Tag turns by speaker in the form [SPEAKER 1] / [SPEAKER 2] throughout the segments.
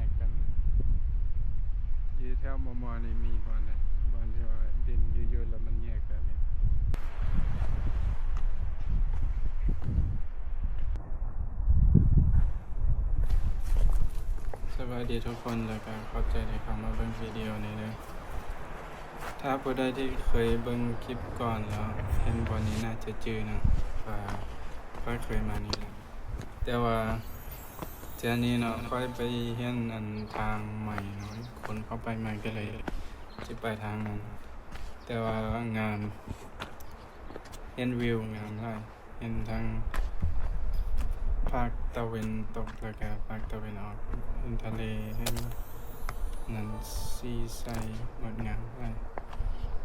[SPEAKER 1] ยกกันอยู่แถวมอนี่มีบ่อนเลยบ่อนที่ว่าดินอยู่ๆแล้วมันแยกกันเนี่ยสวัสดีทุกคนแล้วก็ขอบใจที่เข้ามาเบิ่งวิดีโอนี้เลยถ้าผู้ใดที่เคยเบิ่งคลิปก่อนแล้วเห็นบ่อนนี้น่าจะจื้อนะว่าเคยมานี่แหละแต่ว่าเจ้านี้เนาะค่อยไปเห็นอันทางใหม่เนาะคนเข้าไปใหม่ก็เลยจะไปทางนั้นแต่ว่างามเห็นวิวงามได้เห็นทางภาคตะวันตกแล้วก็ภาคตะวันออกเห็นทะเลเห็นนั่นซีไซงดงามได้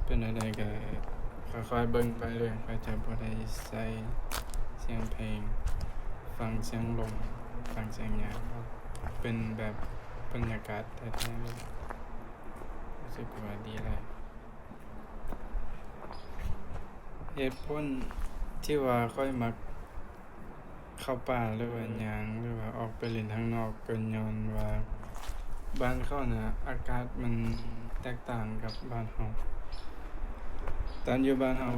[SPEAKER 1] เป็นอะไรก็ค่อยๆเบิ่งไปเลยก็จะบ่ได้ใส่เสียงเพลงฟังเสียงลมฟังเสียงหยังเป็นแบบบรรยากาศแท้ๆเลยรู้สึกว่าดีเลยเหตุผลที่ว่าค่อยมักเข้าป่าหรือว่าหยังหรือว่าออกไปเล่นข้างนอกก็ย้อนว่าบ้านเขาน่ะอากาศมันแตกต่างกับบ้านเฮาตอนอยู่บ้านเฮา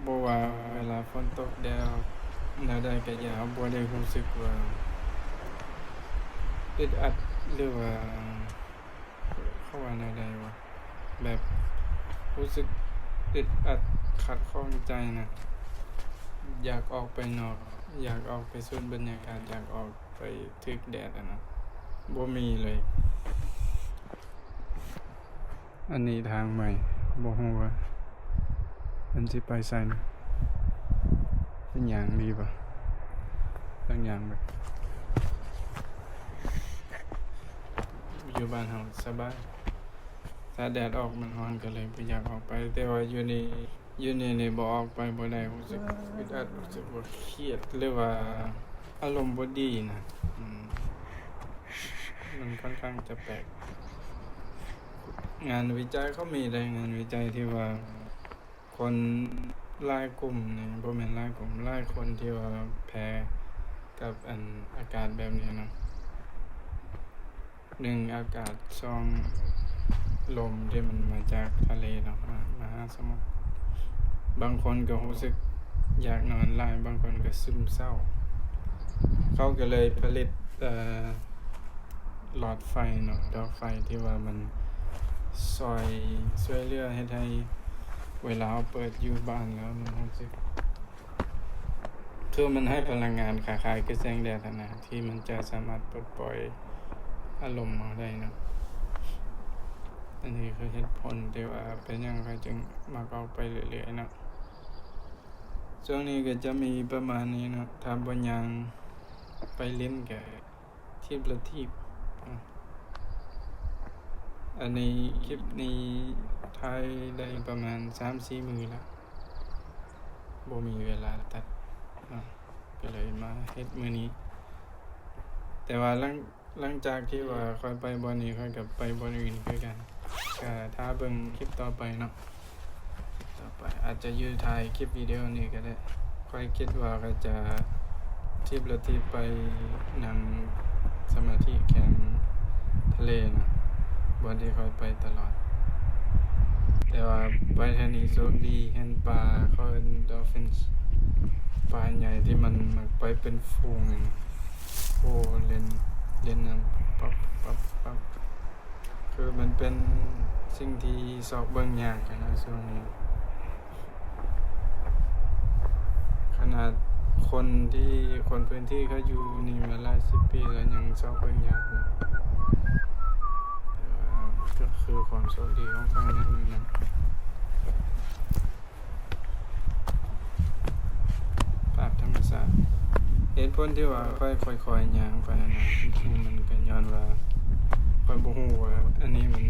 [SPEAKER 1] บ่ว่าเวลาฝนตกแดดออกแนวใดก็อย่าบ่ได้รู้สึกว่าอึดอัดหรือว่าเขาว่าแนวใดวะแบบรู้สึกอึดอัดขัดข้องใจนะอยากออกไปนอกอยากออกไปสูดบรรยากาศอยากออกไปทึกแดดนะบ่มีเลยอันนี้ทางใหม่บ่ฮู้ว่ามันสิไปไสนะเป็นหยังดีป่ะบางอย่างแบบอยู่บ้านเฮาสบายถ้าแดดออกมันร้อนก็เลยบ่อยากออกไปแต่ว่าอยู่นี่บ่ออกไปบ่ได้รู้สึกอึดอัดรู้สึกว่าเครียดหรือว่าอารมณ์บ่ดีนะมันค่อนข้างจะแปลกงานวิจัยเขามีได้งานวิจัยที่ว่าคนหลายกลุ่มนี่บ่แม่นหลายกลุ่มหลายคนที่ว่าแพ้กับอากาศแบบนี้เนาะ1อากาศ2ลมที่มันมาจากทะเลเนาะมหาสมุทรบางคนก็รู้สึกอยากนอนหลายบางคนก็ซึมเศร้าเขาก็เลยผลิตหลอดไฟเนาะดอกไฟที่ว่ามันช่วยเหลือเฮ็ดให้เวลาเปิดอยู่บ้านแล้วมันรู้สึกคือมันให้พลังงานคล้ายๆกับแสงแดดนะที่มันจะสามารถปลดปล่อยอารมณ์มาได้เนาะอันนี้คือเหตุผลที่ว่าเป็นยังไงจึงมาออกไปเรื่อยๆเนาะช่วงนี้ก็จะมีประมาณนี้เนาะถ้าบ่ยังไปเล่นกับทีบละทีบอันนี้คลิปนี้ถ่ายได้ประมาณ 3-4 มื้อแล้วบ่มีเวลาตัดก็เลยมาเฮ็ดมื้อนี้แต่ว่าหลังจากที่ว่าค่อยไปบ่อนนี้ค่อยกลับไปบ่อนอื่นคือกันก็ถ้าเบิ่งคลิปต่อไปเนาะต่อไปอาจจะยืดถ่ายคลิปวิดีโอนี้ก็ได้ค่อยคิดว่าก็จะทริปละทริปไปนั่งสมาธิแคมป์ทะเลนะบ่อนที่ค่อยไปตลอดแต่ว่าไปแถวนี้โชคดีเห็นปลาเขาเอิ้นดอลฟินปลาใหญ่ที่มันไปเป็นฝูงโอ้เล่นน้ำปั๊บคือมันเป็นสิ่งที่สอบเบิ่งยากนะช่วงนี้ขนาดคนพื้นที่เขาอยู่นี่มาหลาย10 ปีแล้วยังสอบเบิ่งยากอยู่แต่ว่าก็คือความโชคดีของข้างนั้นนะภาพธรรมชาติเหตุผลที่ว่าค่อยๆย่างไปนะมันก็ย้อนว่าค่อยบ่ฮู้ว่าอันนี้มัน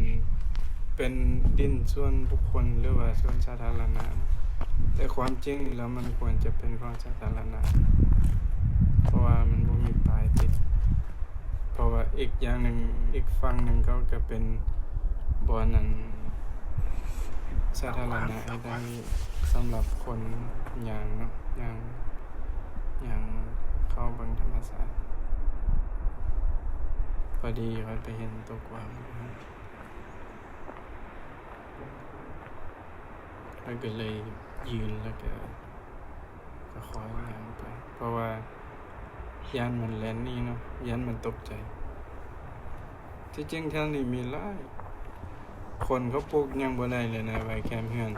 [SPEAKER 1] เป็นดินส่วนบุคคลหรือว่าส่วนสาธารณะแต่ความจริงแล้วมันควรจะเป็นของสาธารณะเพราะว่ามันบ่มีป้ายติดเพราะว่าอีกอย่างหนึ่งอีกฝั่งหนึ่งเขาก็เป็นบ่อนั้นสาธารณะให้ได้สำหรับคนอย่างเนาะอย่างเข้าเบิ่งธรรมชาติไป อดีค่อยไปเห็นตัวกวางแล้วก็เลยยืนแล้วก็คอยย่างไปเพราะว่าย่านมันแล่นนี่เนาะย่านมันตกใจที่จริงแถวนี้มีหลายคนเขาปลูกยังบ่ได้เลยนะไว้แคมป์เฮือน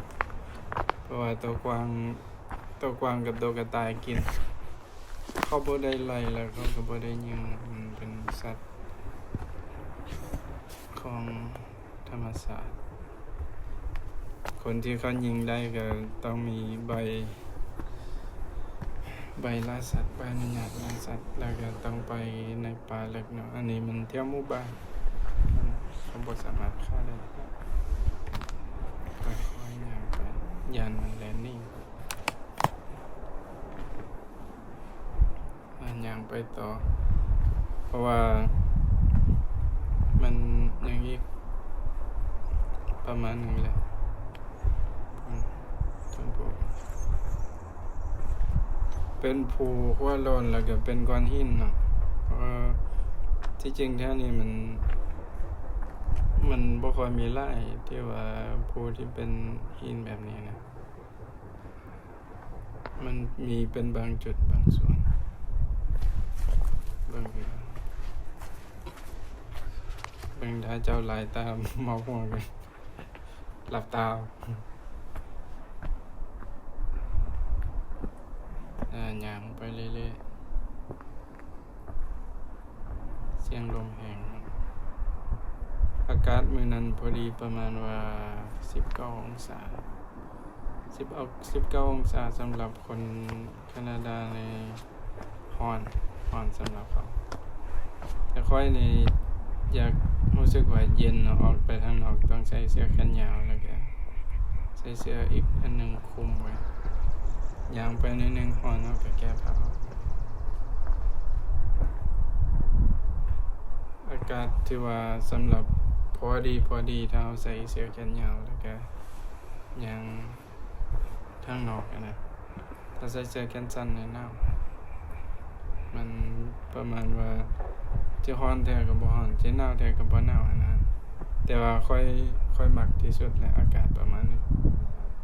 [SPEAKER 1] เพราะว่าตัวกวางกับตัวกระต่ายกินเขาบ่ได้ไล่แล้วเขาก็บ่ได้ยิงมันเป็นสัตว์ของธรรมชาติคนที่เขายิงได้ก็ต้องมีใบล่าสัตว์ใบอนุญาตล่าสัตว์แล้วก็ต้องไปในป่าลึกเนาะอันนี้มันเที่ยวหมู่บ้านเขาบ่สามารถฆ่าได้ค่อยๆย่างไปย่านมันแลนนิ่งย่างไปต่อเพราะว่ามันอย่างอีกประมาณนึงแหละเป็นภูขั้วโลนแล้วก็เป็นก้อนหินเนาะเพราะที่จริงแท้นี่มันบ่ค่อยมีไร่ที่ว่าภูที่เป็นหินแบบนี้นะมันมีเป็นบางจุดบางส่วนบางถ้าเจ้าหลายตาเมาหัวกันหลับตาย่างไปเรื่อยๆเสียงลมแห้งอากาศมื้อนั้นพอดีประมาณว่า19องศา19องศาสำหรับคนแคนาดาในร้อนสำหรับเขาแต่ค่อยในอยากรู้สึกว่าเย็นเนาะออกไปทางนอกต้องใส่เสื้อแขนยาวแล้วก็ใส่เสื้ออีกอันนึงคลุมไว้ย่างไปนิดนึงร้อนแล้วก็แก้ผ้าอากาศที่ว่าสำหรับพอดีถ้าเราใส่เสื้อแขนยาวแล้วก็ย่างทางนอกนะถ้าใส่เสื้อแขนสั้นในหนาวมันประมาณว่าจะร้อนแท้ก็บ่ร้อนจะหนาวแท้ก็บ่หนาวนะแต่ว่าค่อยมักที่สุดแหละอากาศประมาณนี้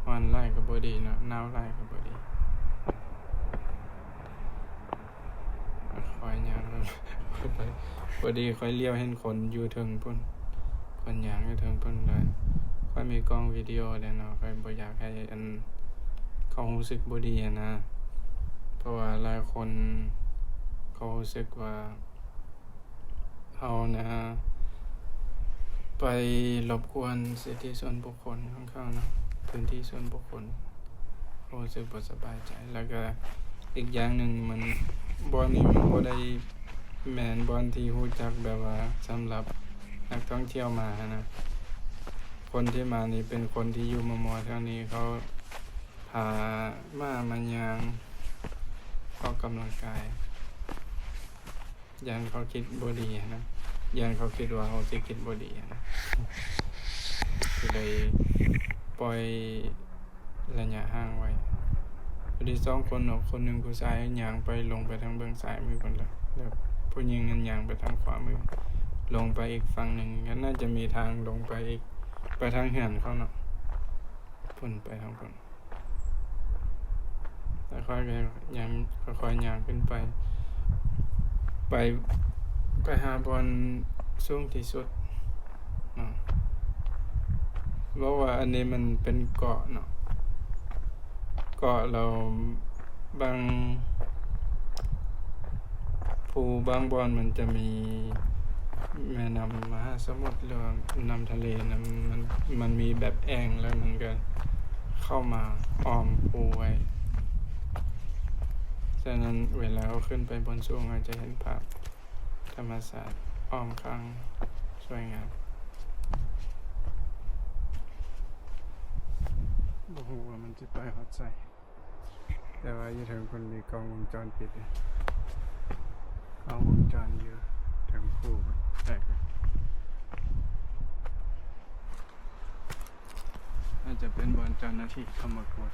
[SPEAKER 1] ร้อนหลายก็บ่ดีเนาะหนาวหลายก็บ่ดีค่อยย่างไปพอดีค่อยเลี้ยวเห็นคนอยู่ถึงพุ่นคนย่างอยู่ถึงพุ่นเลยค่อยมีกล้องวิดีโอแล้วเนาะค่อยบ่อยากให้อันเขารู้สึกบ่ดีนะเพราะว่าหลายคนเขารู้สึกว่าเขานะไปรบกวนสิทธิส่วนบุคคลของเขานะพื้นที่ส่วนบุคคลเขารู้สึกบ่สบายใจแล้วก็อีกอย่างหนึ่งมันบ่อนนี้มันบ่ได้แม่นบ่อนที่รู้จักแบบว่าสำหรับนักท่องเที่ยวมานะคนที่มานี่เป็นคนที่อยู่มอแถวนี้เขาพามันย่างออกกำลังกายอย่างเขาคิดบ่ดีนะอย่างเขาคิดว่าเขาสิคิดบ่ดีนะก็เลยปล่อยระยะห่างไว้พอดี2คนเนาะคนหนึงผู้ชายย่างไปลงไปทางเบื้องซ้ายมือคนละแล้วผู้หญิงนั้นย่างไปทางขวามือลงไปอีกฝั่งหนึ่งก็น่าจะมีทางลงไปอีกไปทางเหือนเขาเนาะพุ่นไปทางพุ่นแล้วค่อยย่างขึ้นไปหาบอนสูงที่สุดเนาะเพราะว่าอันนี้มันเป็นเกาะเนาะเกาะเราบางภูบางบอนมันจะมีแม่น้ำมหาสมุทรหรือน้ำทะเลนะมันมีแบบแอ่งแล้วมันก็เข้ามาอ้อมภูไว้ฉะนั้นเวลาเราขึ้นไปบนสูงเราจะเห็นภาพธรรมชาติอ้อมข้างสวยงามบ่ฮู้ว่ามันสิไปฮอดไสแต่ว่าอยู่ถึงคนมีกล้องวงจรปิดกล้องวงจรอยู่ถึงภูแต่น่าจะเป็นบอนเจ้าหน้าที่เข้ามากวด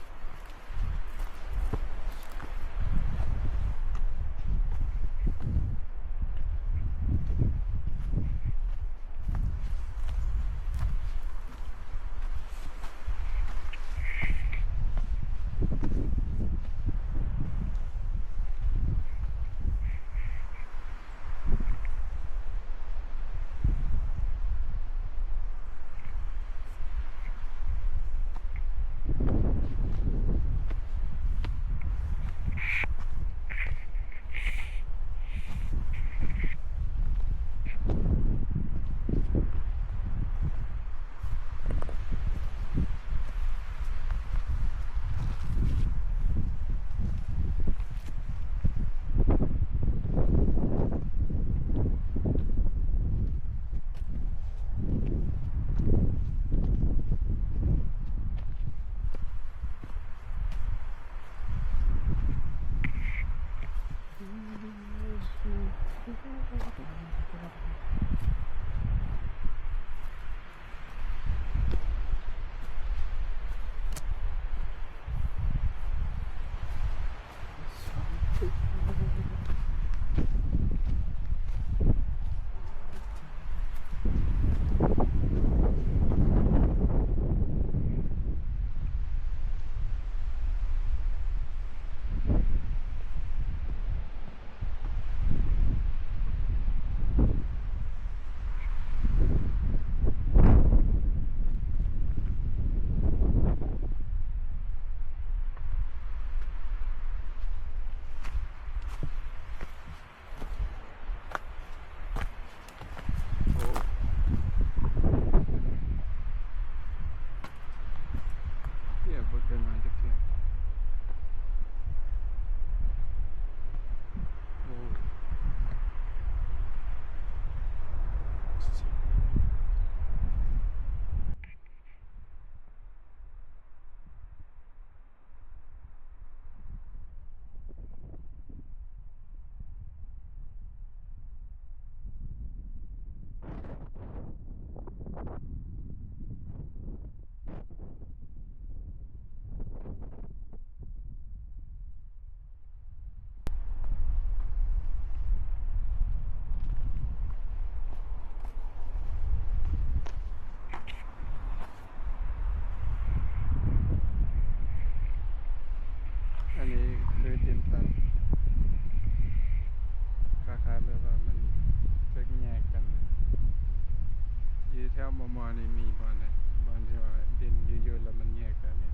[SPEAKER 1] อันนี้คือจินตันคล้ายๆแบบว่ามันจะแยกกันอยู่แถวมอนี่มีบ่อนใดบ่อนที่ว่าดินอยู่ๆแล้วมันแยกกันนี่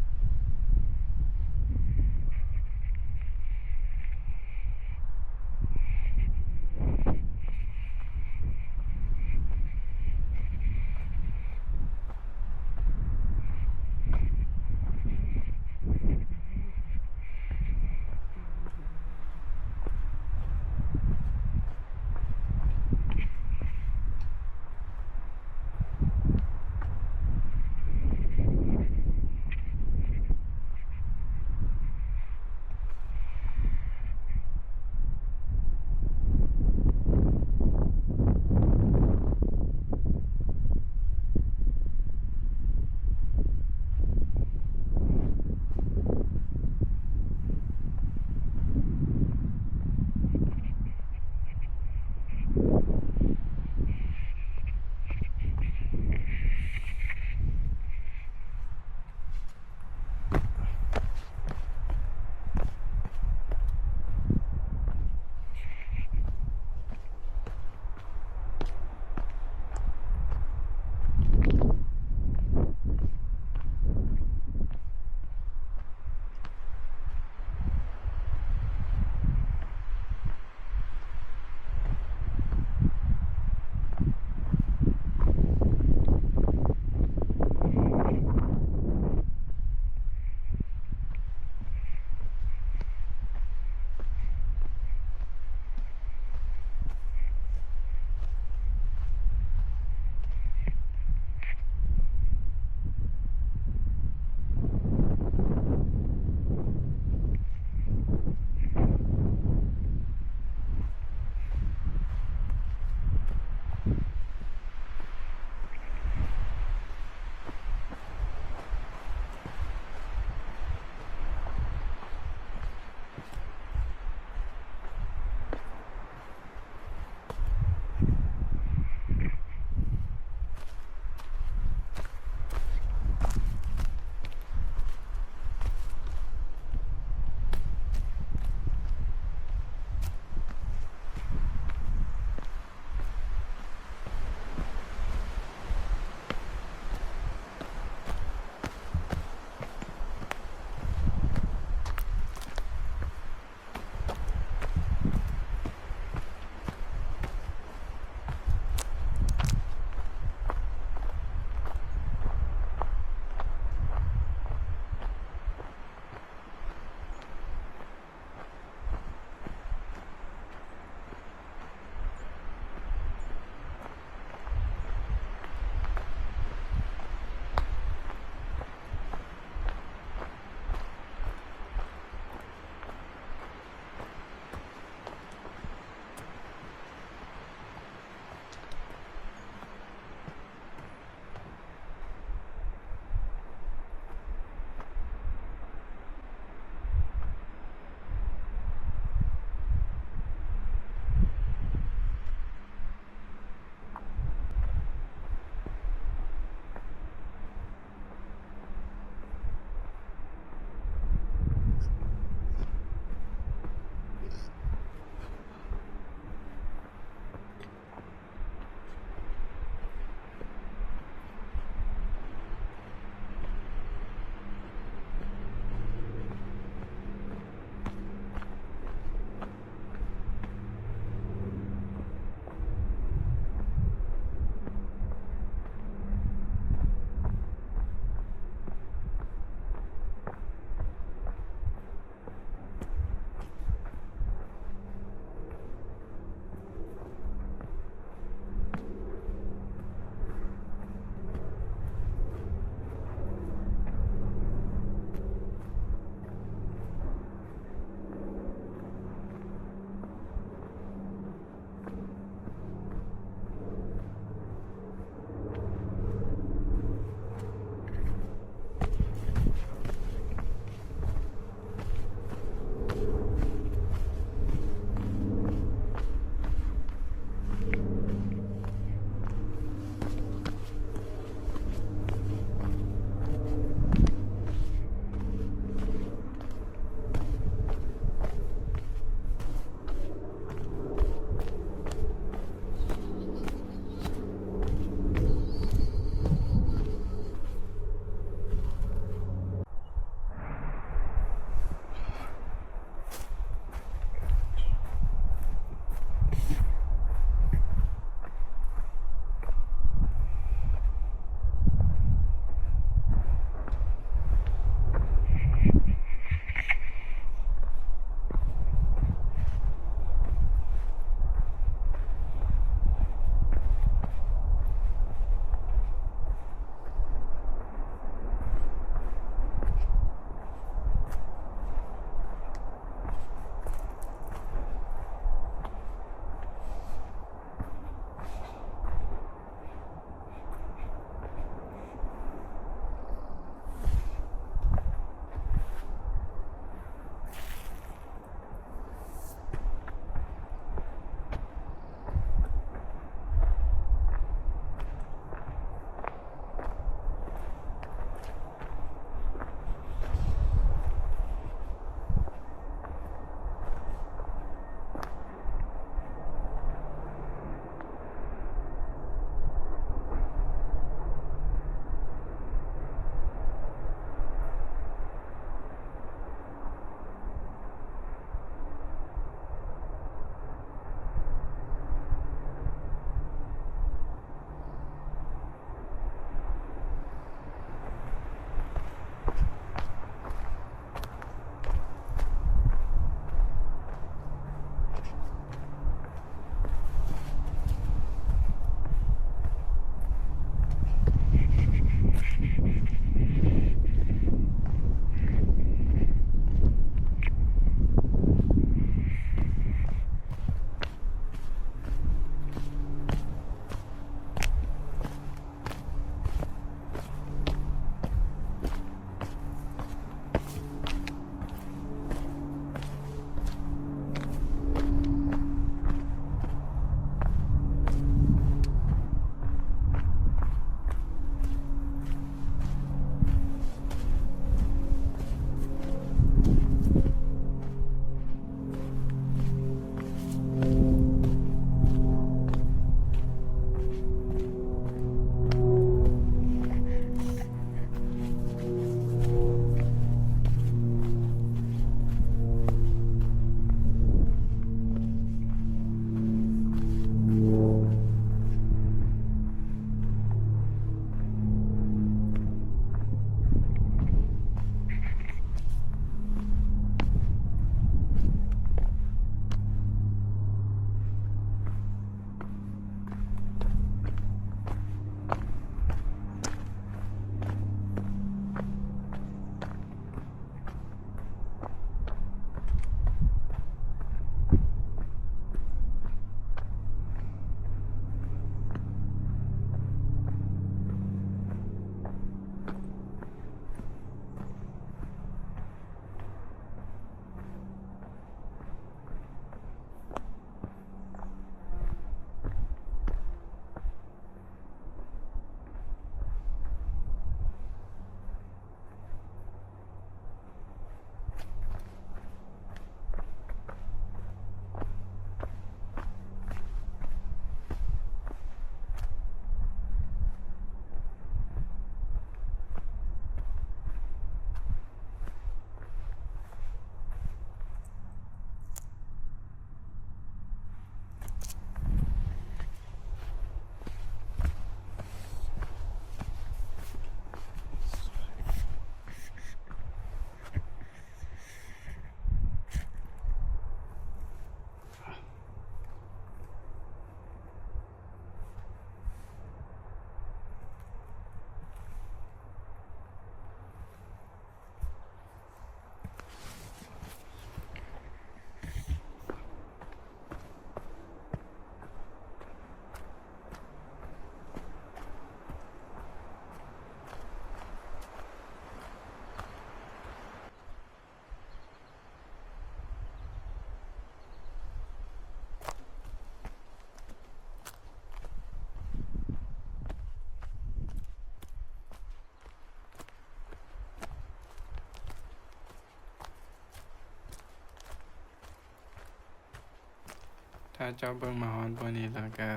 [SPEAKER 1] เจ้าเบิ่งมาฮอดบ่นี้แล้วก็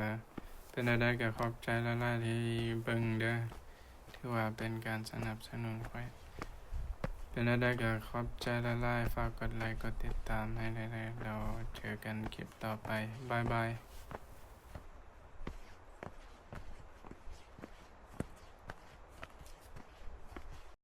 [SPEAKER 1] เป็นจั่งใดก็ขอบใจหลายๆที่เบิ่งเด้อถือว่าเป็นการสนับสนุนข้อยเป็นจั่งใดก็ขอบใจหลายๆฝากกดไลค์กดติดตามให้ได้ๆแล้วเจอกันคลิปต่อไปบ๊ายบาย